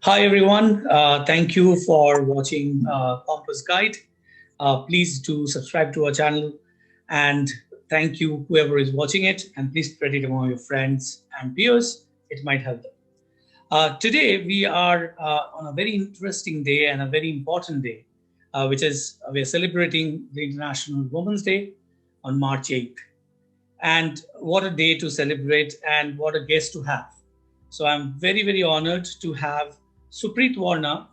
Hi, everyone. Thank you for watching Compass Guide. Please do subscribe to our channel and thank you, whoever is watching it. And please spread it among your friends and peers. It might help them. Today, we are on a very interesting day and a very important day, which is we are celebrating the International Women's Day on March 8th. And what a day to celebrate and what a guest to have. So I'm very, very honored to have Supreet Warna,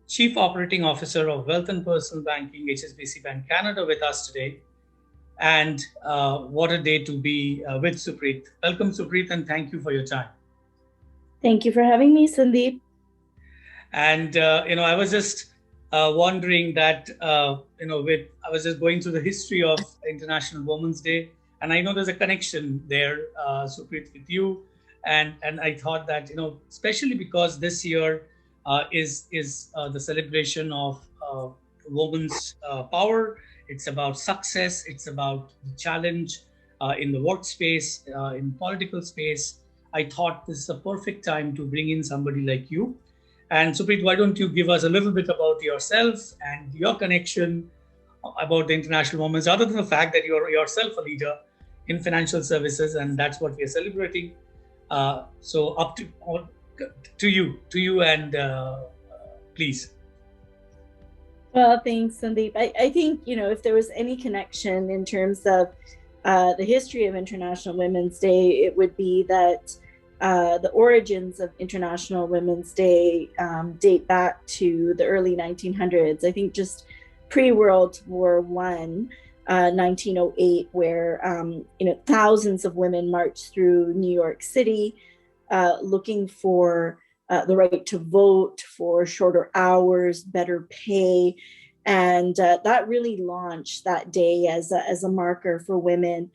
Chief Operating Officer of Wealth and Personal Banking, HSBC Bank Canada, with us today. And what a day to be with Supreet. Welcome, Supreet, and thank you for your time. Thank you for having me, Sandeep. And I was just wondering that I was just going through the history of International Women's Day, and I know there's a connection there, Supreet, with you. And I thought that especially because this year is the celebration of women's power. It's about success. It's about the challenge in the workspace, in political space. I thought this is a perfect time to bring in somebody like you. And Supreet, why don't you give us a little bit about yourself and your connection about the International Women's, other than the fact that you're yourself a leader in financial services, and that's what we are celebrating. So up to you, and please. Well, thanks, Sandeep. I think, if there was any connection in terms of the history of International Women's Day, it would be that the origins of International Women's Day date back to the early 1900s. I think just pre-World War I, 1908, where thousands of women marched through New York City looking for the right to vote, for shorter hours, better pay. And that really launched that day as a marker for women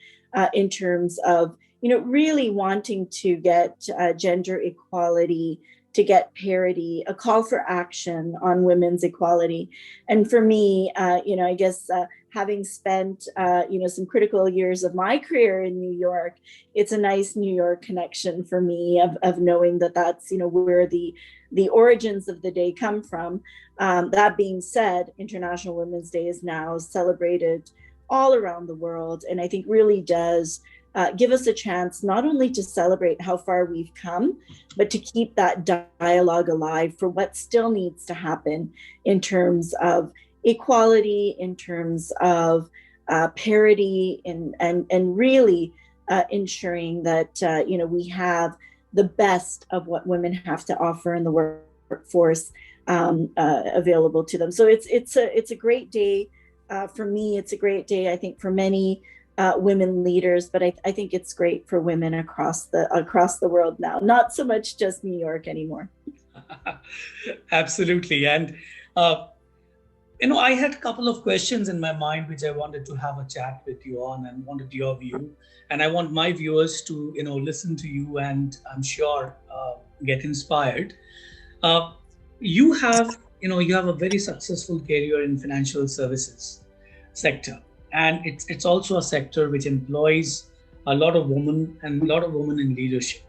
in terms of really wanting to get gender equality, to get parity, a call for action on women's equality. And for me, I guess having spent, some critical years of my career in New York, it's a nice New York connection for me of knowing that that's, where the origins of the day come from. That being said, International Women's Day is now celebrated all around the world, and I think really does give us a chance not only to celebrate how far we've come, but to keep that dialogue alive for what still needs to happen in terms of equality, in terms of parity, and really ensuring that we have the best of what women have to offer in the workforce available to them. So it's a great day for me. It's a great day, I think, for many women leaders, but I think it's great for women across the world now. Not so much just New York anymore. Absolutely. And I had a couple of questions in my mind which I wanted to have a chat with you on, and wanted your view. And I want my viewers to listen to you, and I'm sure get inspired. You have a very successful career in financial services sector. And it's also a sector which employs a lot of women and a lot of women in leadership.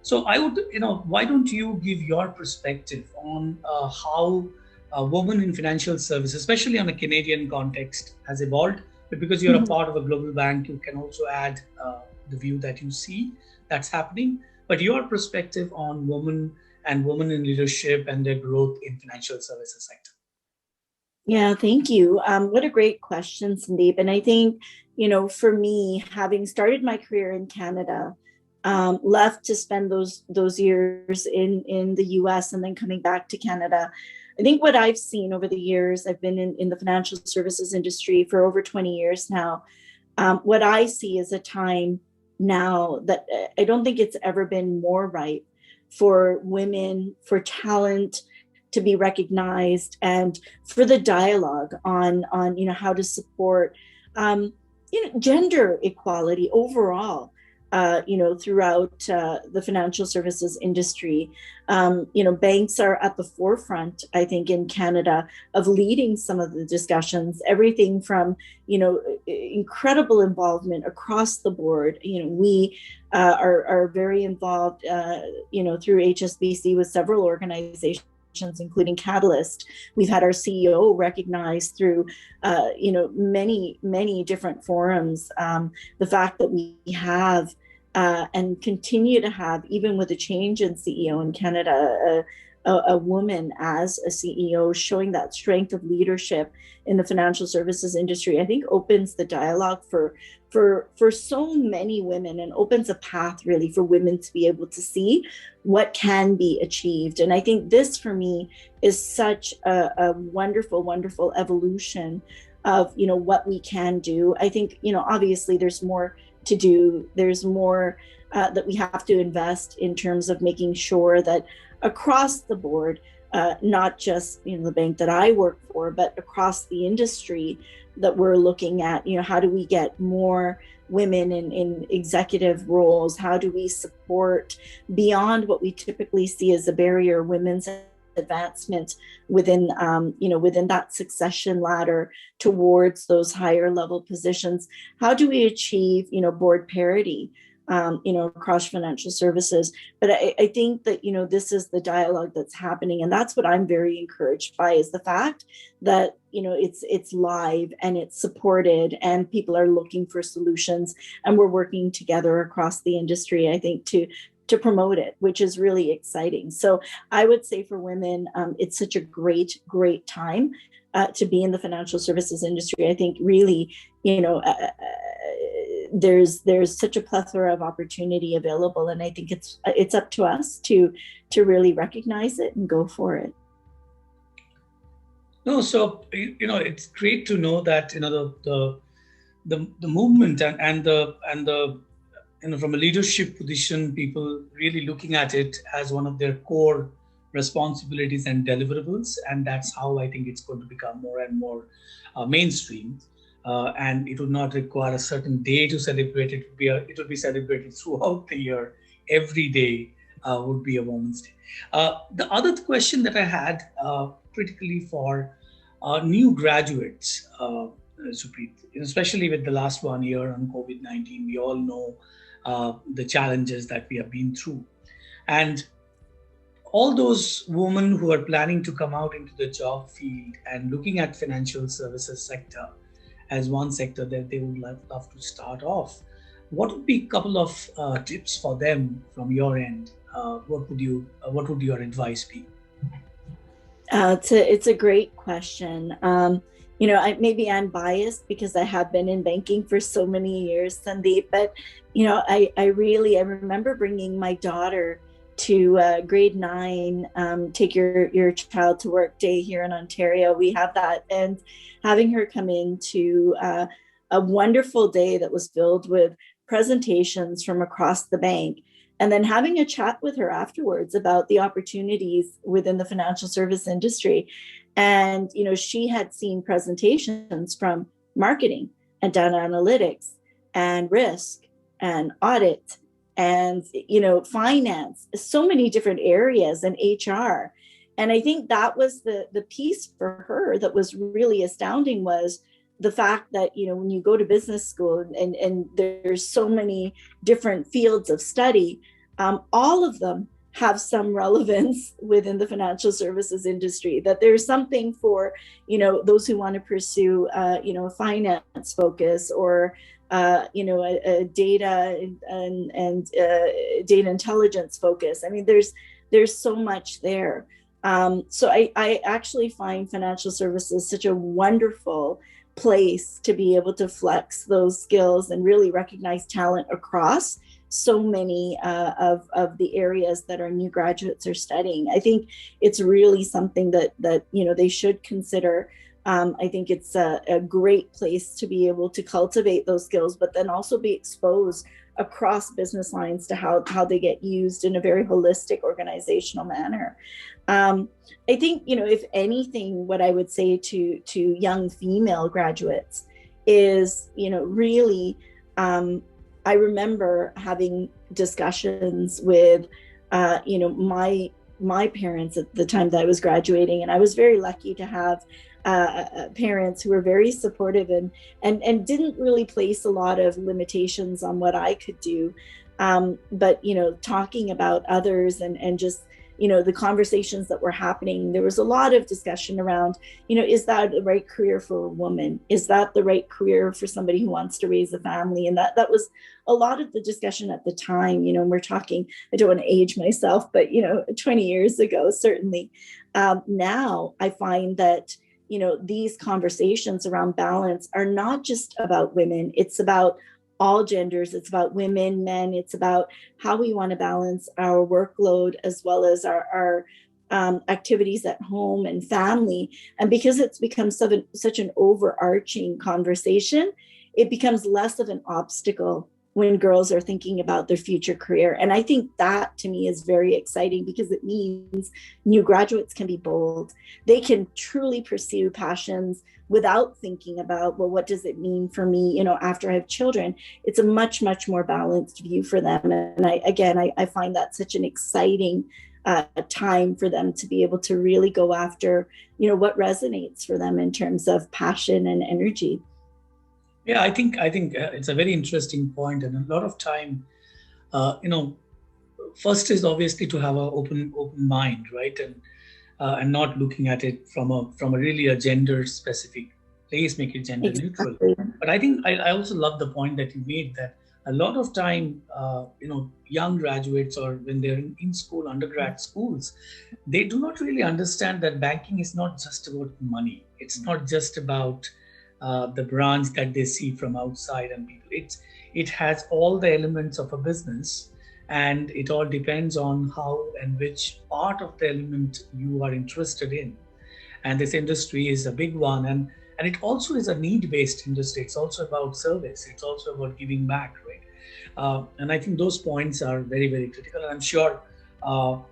So I would, why don't you give your perspective on how a woman in financial services, especially on a Canadian context, has evolved? But because you're a part of a global bank, you can also add the view that you see that's happening. But your perspective on women and women in leadership and their growth in financial services sector. Yeah, thank you. What a great question, Sandeep. And I think, for me, having started my career in Canada, left to spend those years in the US and then coming back to Canada, I think what I've seen over the years, I've been in the financial services industry for over 20 years now. What I see is a time now that I don't think it's ever been more right for women, for talent to be recognized, and for the dialogue on how to support gender equality overall. throughout the financial services industry. Banks are at the forefront, I think, in Canada of leading some of the discussions, everything from, incredible involvement across the board. We are very involved, through HSBC with several organizations, including Catalyst. We've had our CEO recognized through, many different forums. The fact that we have and continue to have, even with a change in CEO in Canada, a woman as a CEO, showing that strength of leadership in the financial services industry, I think opens the dialogue for so many women, and opens a path really for women to be able to see what can be achieved. And I think this for me is such a wonderful, wonderful evolution of, what we can do. I think, obviously there's more to do. There's more that we have to invest in terms of making sure that across the board, not just the bank that I work for, but across the industry, that we're looking at, how do we get more women in executive roles? How do we support beyond what we typically see as a barrier, women's advancement within within that succession ladder towards those higher level positions? How do we achieve board parity across financial services? But I think that this is the dialogue that's happening, and that's what I'm very encouraged by, is the fact that it's live and it's supported, and people are looking for solutions, and we're working together across the industry, I think, to promote it, which is really exciting. So I would say for women, it's such a great time to be in the financial services industry. I think really, there's such a plethora of opportunity available, and I think it's up to us to really recognize it and go for it. No, so it's great to know that the movement and the from a leadership position, people really looking at it as one of their core responsibilities and deliverables, and that's how I think it's going to become more and more mainstream. And it would not require a certain day to celebrate it. It would be celebrated throughout the year. Every day would be a Women's Day. The other question that I had, critically for new graduates, Supreet, especially with the last 1 year on COVID-19, we all know the challenges that we have been through. And all those women who are planning to come out into the job field and looking at financial services sector as one sector that they would love to start off, what would be a couple of tips for them from your end? What would your advice be? It's a great question. Maybe I'm biased because I have been in banking for so many years, Sandeep, but I remember bringing my daughter to grade 9, take your child to work day here in Ontario. We have that, and having her come into a wonderful day that was filled with presentations from across the bank, and then having a chat with her afterwards about the opportunities within the financial service industry. And, she had seen presentations from marketing and data analytics and risk and audit and, finance, so many different areas, and HR. And I think that was the piece for her that was really astounding, was the fact that, when you go to business school and there's so many different fields of study, all of them have some relevance within the financial services industry, that there's something for, those who want to pursue, a finance focus, or, a data and data intelligence focus. I mean, there's so much there. So I actually find financial services such a wonderful place to be able to flex those skills and really recognize talent across so many of the areas that our new graduates are studying. I think it's really something that they should consider. I think it's a great place to be able to cultivate those skills, but then also be exposed across business lines to how they get used in a very holistic organizational manner. I think, if anything, what I would say to young female graduates is, really I remember having discussions with, my parents at the time that I was graduating, and I was very lucky to have parents who were very supportive and didn't really place a lot of limitations on what I could do. But talking about others and just the conversations that were happening, there was a lot of discussion around, is that the right career for a woman? Is that the right career for somebody who wants to raise a family? And that was a lot of the discussion at the time. And we're talking, I don't want to age myself, but 20 years ago, certainly. Now I find that these conversations around balance are not just about women. It's about all genders. It's about women, men. It's about how we want to balance our workload as well as our activities at home and family. And because it's become such an overarching conversation, it becomes less of an obstacle when girls are thinking about their future career. And I think that to me is very exciting, because it means new graduates can be bold. They can truly pursue passions without thinking about, well, what does it mean for me, after I have children? It's a much, much more balanced view for them. And I find that such an exciting time for them to be able to really go after, what resonates for them in terms of passion and energy. Yeah, I think it's a very interesting point, and a lot of time, first is obviously to have an open mind, right, and not looking at it from a really a gender specific place, make it gender neutral. Exactly. But I think I also love the point that you made, that a lot of time, young graduates, or when they're in school, undergrad schools, they do not really understand that banking is not just about money. It's not just about the branch that they see from outside and people. It has all the elements of a business, and it all depends on how and which part of the element you are interested in. And this industry is a big one, and it also is a need-based industry. It's also about service. It's also about giving back, right? And I think those points are very, very critical. And I'm sure our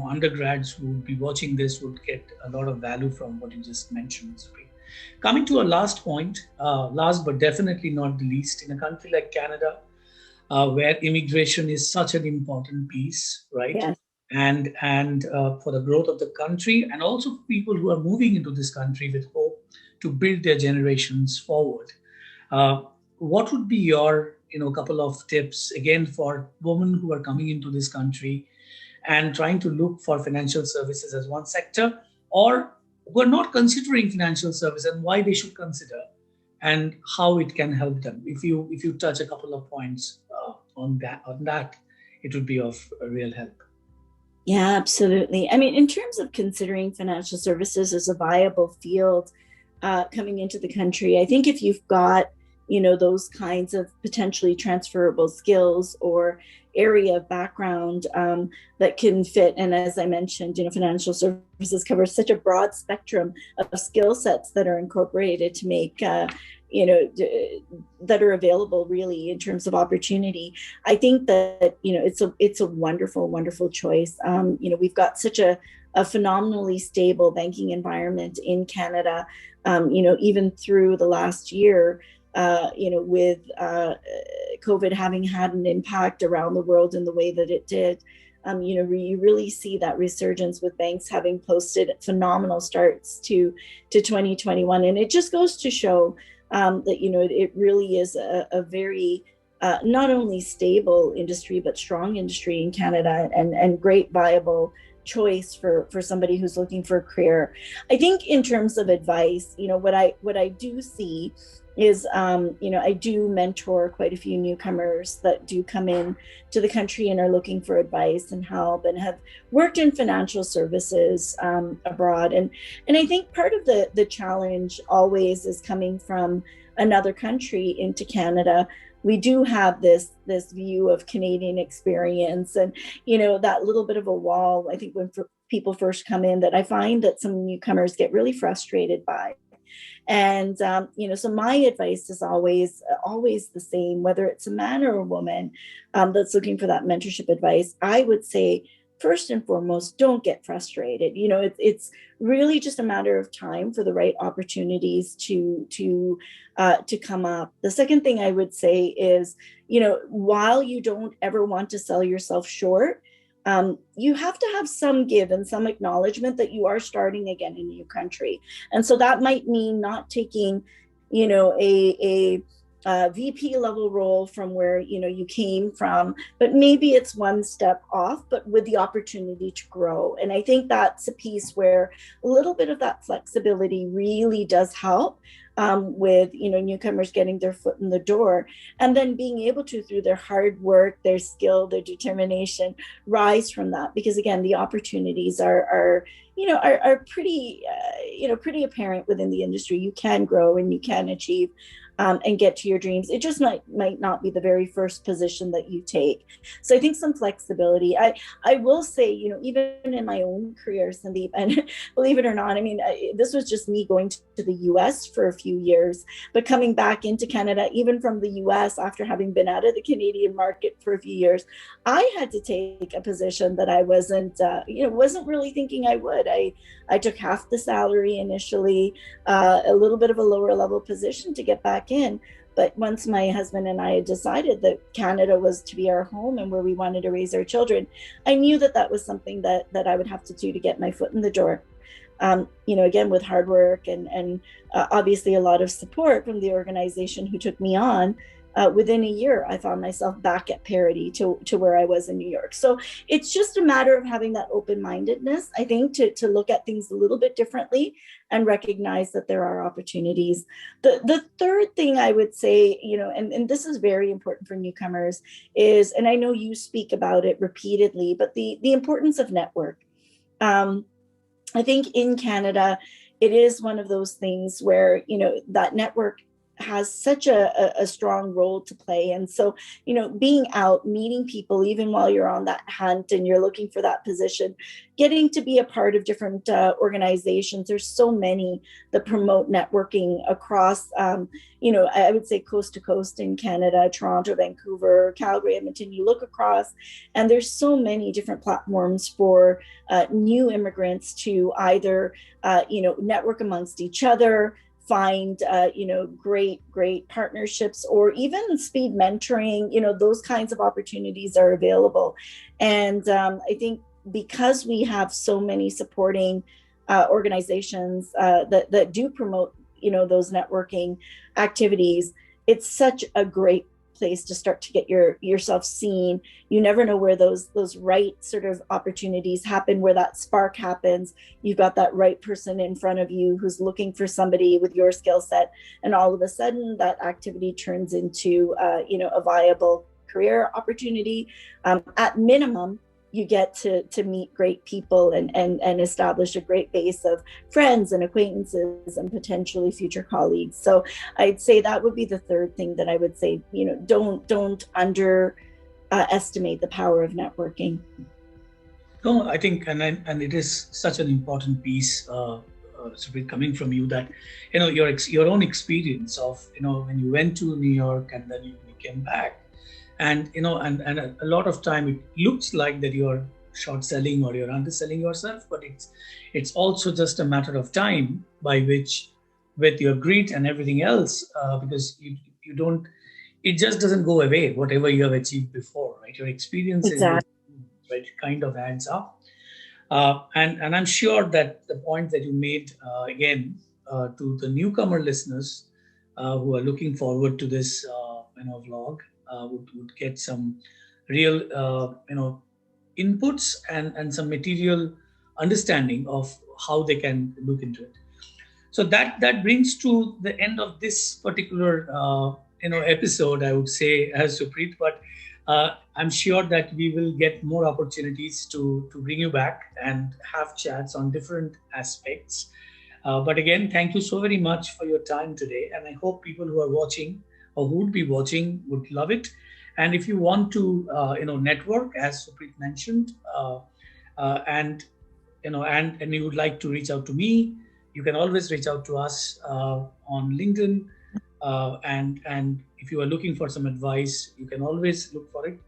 undergrads who would be watching this would get a lot of value from what you just mentioned, Supreet. Coming to a last point, last but definitely not the least, in a country like Canada, where immigration is such an important piece, right? Yes. And for the growth of the country, and also for people who are moving into this country with hope to build their generations forward. What would be your couple of tips again for women who are coming into this country and trying to look for financial services as one sector, or who are not considering financial service, and why they should consider and how it can help them? If you touch a couple of points on that, it would be of real help. Yeah, absolutely. I mean, in terms of considering financial services as a viable field coming into the country, I think if you've got those kinds of potentially transferable skills or area of background that can fit. And as I mentioned, financial services covers such a broad spectrum of skill sets that are incorporated to make, that are available really in terms of opportunity. I think that, it's a wonderful, wonderful choice. We've got such a phenomenally stable banking environment in Canada, even through the last year. With COVID having had an impact around the world in the way that it did, you really see that resurgence with banks having posted phenomenal starts to 2021. And it just goes to show that, it really is a very not only stable industry, but strong industry in Canada, and great viable choice for somebody who's looking for a career. I think in terms of advice, what I do see is, I do mentor quite a few newcomers that do come in to the country and are looking for advice and help, and have worked in financial services abroad. And I think part of the challenge always is coming from another country into Canada. We do have this view of Canadian experience, and that little bit of a wall, I think, when people first come in, that I find that some newcomers get really frustrated by. And so my advice is always the same, whether it's a man or a woman that's looking for that mentorship advice. I would say, first and foremost, don't get frustrated. It's really just a matter of time for the right opportunities to come up. The second thing I would say is, while you don't ever want to sell yourself short, you have to have some give and some acknowledgement that you are starting again in a new country. And so that might mean not taking, a VP level role from where you came from, but maybe it's one step off, but with the opportunity to grow. And I think that's a piece where a little bit of that flexibility really does help, with newcomers getting their foot in the door, and then being able to, through their hard work, their skill, their determination, rise from that. Because again, the opportunities are pretty pretty apparent within the industry. You can grow and you can achieve, and get to your dreams. It just might not be the very first position that you take. So I think some flexibility. I will say, even in my own career, Sandeep, and believe it or not, this was just me going to the US for a few years, but coming back into Canada, even from the US, after having been out of the Canadian market for a few years, I had to take a position that I wasn't really thinking I would. I took half the salary initially, a little bit of a lower level position to get back in. But once my husband and I had decided that Canada was to be our home and where we wanted to raise our children, I knew that was something that I would have to do to get my foot in the door. Again, with hard work and obviously a lot of support from the organization who took me on. Within a year, I found myself back at parity to where I was in New York. So it's just a matter of having that open-mindedness, I think, to look at things a little bit differently and recognize that there are opportunities. The third thing I would say, and this is very important for newcomers, is, and I know you speak about it repeatedly, but the importance of network. I think in Canada, it is one of those things where, that network has such a strong role to play. And so, being out, meeting people, even while you're on that hunt and you're looking for that position, getting to be a part of different organizations. There's so many that promote networking across, I would say coast to coast in Canada, Toronto, Vancouver, Calgary, Edmonton. You look across and there's so many different platforms for new immigrants to either, network amongst each other, find great partnerships, or even speed mentoring. Those kinds of opportunities are available. And I think because we have so many supporting organizations that do promote those networking activities, it's such a great place to start to get yourself seen. You never know where those right sort of opportunities happen, where that spark happens. You've got that right person in front of you who's looking for somebody with your skill set, and all of a sudden that activity turns into a viable career opportunity. At minimum, you get to meet great people and establish a great base of friends and acquaintances and potentially future colleagues. So I'd say that would be the third thing that I would say, don't underestimate the power of networking. No, I think, and it is such an important piece, Supreet, coming from you, that, your own experience of, when you went to New York and then you came back. And and a lot of time it looks like that you're short selling or you're underselling yourself, but it's also just a matter of time by which, with your grit and everything else, because you don't, it just doesn't go away. Whatever you have achieved before, right? Your experience Exactly. right, kind of adds up. And I'm sure that the point that you made, again, to the newcomer listeners who are looking forward to this vlog, would get some real inputs and some material understanding of how they can look into it. So that brings to the end of this particular episode, I would say, as Supreet. But I'm sure that we will get more opportunities to bring you back and have chats on different aspects. But again, thank you so very much for your time today, and I hope people who are watching or who would be watching would love it. And if you want to network, as Supreet mentioned, and you would like to reach out to me, you can always reach out to us on LinkedIn. And if you are looking for some advice, you can always look for it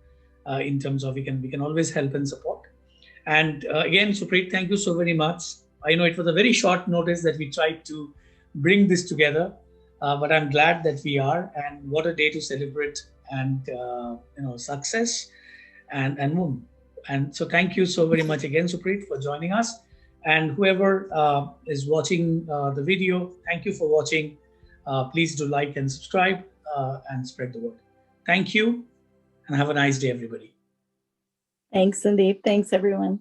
in terms of we can always help and support. And again, Supreet, thank you so very much. I know it was a very short notice that we tried to bring this together, but I'm glad that we are. And what a day to celebrate and success and moon. And so, thank you so very much again, Supreet, for joining us. And whoever is watching the video, thank you for watching. Please do like and subscribe and spread the word. Thank you, and have a nice day, everybody. Thanks, Sandeep. Thanks, everyone.